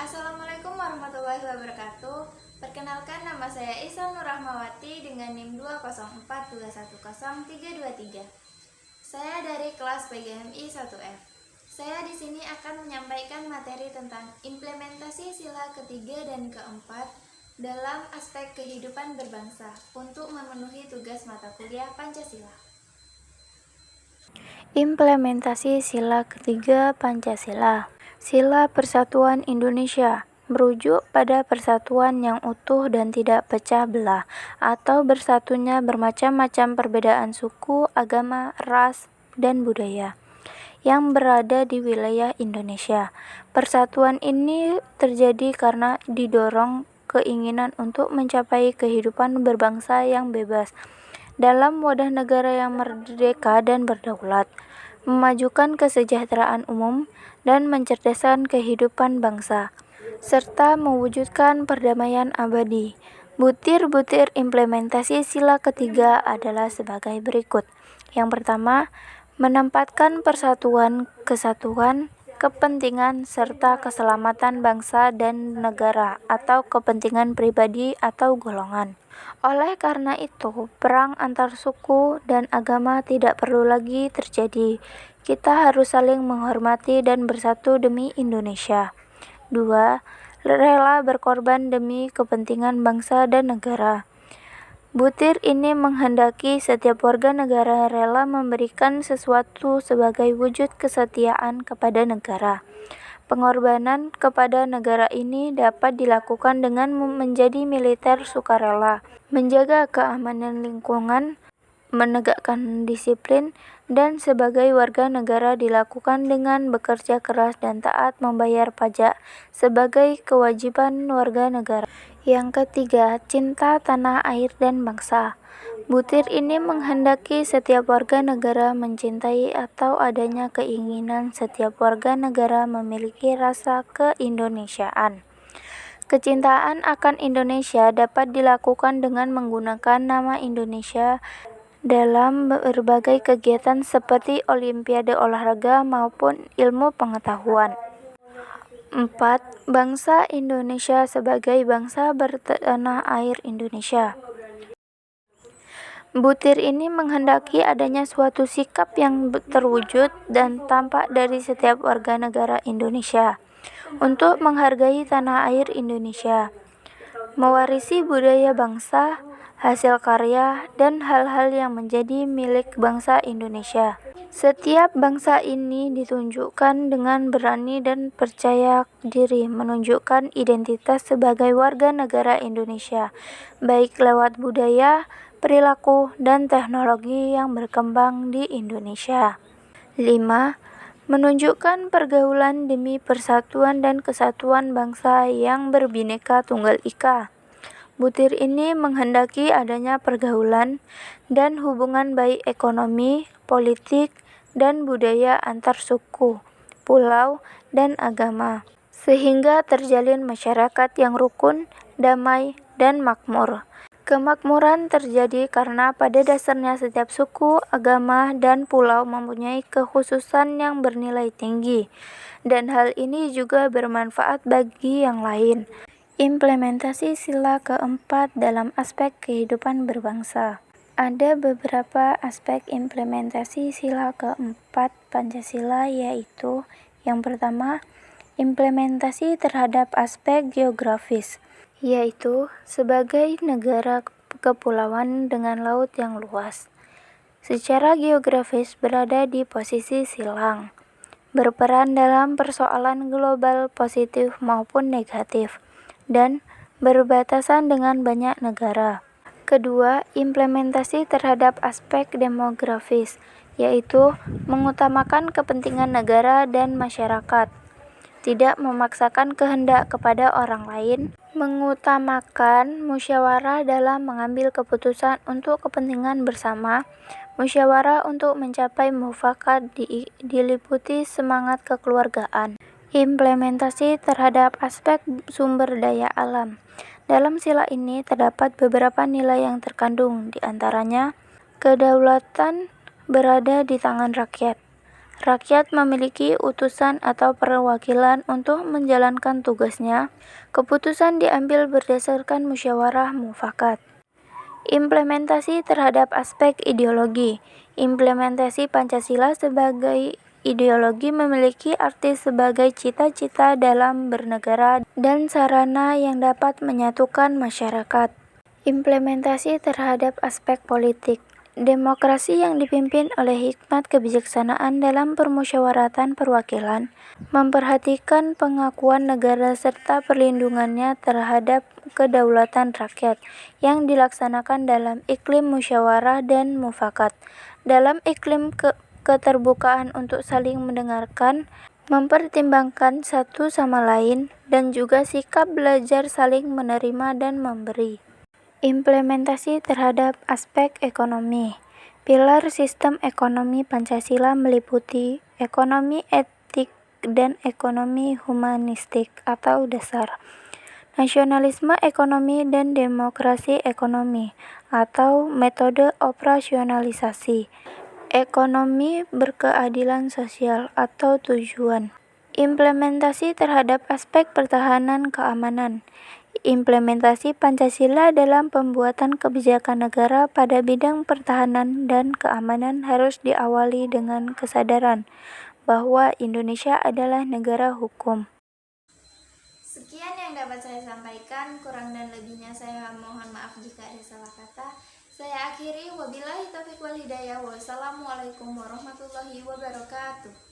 Assalamualaikum warahmatullahi wabarakatuh. Perkenalkan, nama saya Isa Nurrahmawati dengan NIM 204210323. Saya dari kelas PGMI 1F. Saya di sini akan menyampaikan materi tentang implementasi sila ketiga dan keempat dalam aspek kehidupan berbangsa untuk memenuhi tugas mata kuliah Pancasila. Implementasi sila ketiga Pancasila. Sila Persatuan Indonesia merujuk pada persatuan yang utuh dan tidak pecah belah, atau bersatunya bermacam-macam perbedaan suku, agama, ras, dan budaya yang berada di wilayah Indonesia. Persatuan ini terjadi karena didorong keinginan untuk mencapai kehidupan berbangsa yang bebas dalam wadah negara yang merdeka dan berdaulat, memajukan kesejahteraan umum dan mencerdaskan kehidupan bangsa, serta mewujudkan perdamaian abadi. Butir-butir implementasi sila ketiga adalah sebagai berikut. Yang pertama, menempatkan persatuan, kesatuan, kepentingan, serta keselamatan bangsa dan negara atau kepentingan pribadi atau golongan. Oleh karena itu, perang antar suku dan agama tidak perlu lagi terjadi. Kita harus saling menghormati dan bersatu demi Indonesia. 2. Rela berkorban demi kepentingan bangsa dan negara. Butir ini menghendaki setiap warga negara rela memberikan sesuatu sebagai wujud kesetiaan kepada negara. Pengorbanan kepada negara ini dapat dilakukan dengan menjadi militer sukarela, menjaga keamanan lingkungan, menegakkan disiplin, dan sebagai warga negara dilakukan dengan bekerja keras dan taat membayar pajak sebagai kewajiban warga negara. Yang ketiga, cinta tanah air dan bangsa. Butir ini menghendaki setiap warga negara mencintai atau adanya keinginan setiap warga negara memiliki rasa keindonesiaan. Kecintaan akan Indonesia dapat dilakukan dengan menggunakan nama Indonesia dalam berbagai kegiatan seperti olimpiade olahraga maupun ilmu pengetahuan. 4. Bangsa Indonesia sebagai bangsa bertanah air Indonesia. Butir ini menghendaki adanya suatu sikap yang terwujud dan tampak dari setiap warga negara Indonesia untuk menghargai tanah air Indonesia, mewarisi budaya bangsa, hasil karya, dan hal-hal yang menjadi milik bangsa Indonesia. Setiap bangsa ini ditunjukkan dengan berani dan percaya diri menunjukkan identitas sebagai warga negara Indonesia, baik lewat budaya, perilaku, dan teknologi yang berkembang di Indonesia. 5. Menunjukkan pergaulan demi persatuan dan kesatuan bangsa yang berbineka tunggal ika. Butir ini menghendaki adanya pergaulan dan hubungan baik ekonomi, politik, dan budaya antar suku, pulau, dan agama, sehingga terjalin masyarakat yang rukun, damai, dan makmur. Kemakmuran terjadi karena pada dasarnya setiap suku, agama, dan pulau mempunyai kekhususan yang bernilai tinggi, dan hal ini juga bermanfaat bagi yang lain. Implementasi sila keempat dalam aspek kehidupan berbangsa. Ada beberapa aspek implementasi sila keempat Pancasila, yaitu yang pertama, implementasi terhadap aspek geografis, yaitu sebagai negara kepulauan dengan laut yang luas. Secara geografis berada di posisi silang, berperan dalam persoalan global positif maupun negatif, dan berbatasan dengan banyak negara. Kedua, implementasi terhadap aspek demografis, yaitu mengutamakan kepentingan negara dan masyarakat, tidak memaksakan kehendak kepada orang lain, mengutamakan musyawarah dalam mengambil keputusan untuk kepentingan bersama, musyawarah untuk mencapai mufakat diliputi semangat kekeluargaan. Implementasi terhadap aspek sumber daya alam. Dalam sila ini terdapat beberapa nilai yang terkandung, di antaranya kedaulatan berada di tangan rakyat. Rakyat memiliki utusan atau perwakilan untuk menjalankan tugasnya. Keputusan diambil berdasarkan musyawarah mufakat. Implementasi terhadap aspek ideologi. Implementasi Pancasila sebagai ideologi memiliki arti sebagai cita-cita dalam bernegara dan sarana yang dapat menyatukan masyarakat. Implementasi terhadap aspek politik. Demokrasi yang dipimpin oleh hikmat kebijaksanaan dalam permusyawaratan perwakilan, memperhatikan pengakuan negara serta perlindungannya terhadap kedaulatan rakyat yang dilaksanakan dalam iklim musyawarah dan mufakat. Dalam iklim keterbukaan untuk saling mendengarkan, mempertimbangkan satu sama lain, dan juga sikap belajar saling menerima dan memberi. Implementasi terhadap aspek ekonomi. Pilar sistem ekonomi Pancasila meliputi ekonomi etik dan ekonomi humanistik atau dasar, nasionalisme ekonomi dan demokrasi ekonomi atau metode operasionalisasi, ekonomi berkeadilan sosial atau tujuan. Implementasi terhadap aspek pertahanan keamanan. Implementasi Pancasila dalam pembuatan kebijakan negara pada bidang pertahanan dan keamanan harus diawali dengan kesadaran bahwa Indonesia adalah negara hukum. Sekian yang dapat saya sampaikan, kurang dan lebihnya saya mohon maaf jika ada salah kata. Saya akhiri, wabillahi taufiq wal hidayah. Wassalamualaikum warahmatullahi wabarakatuh.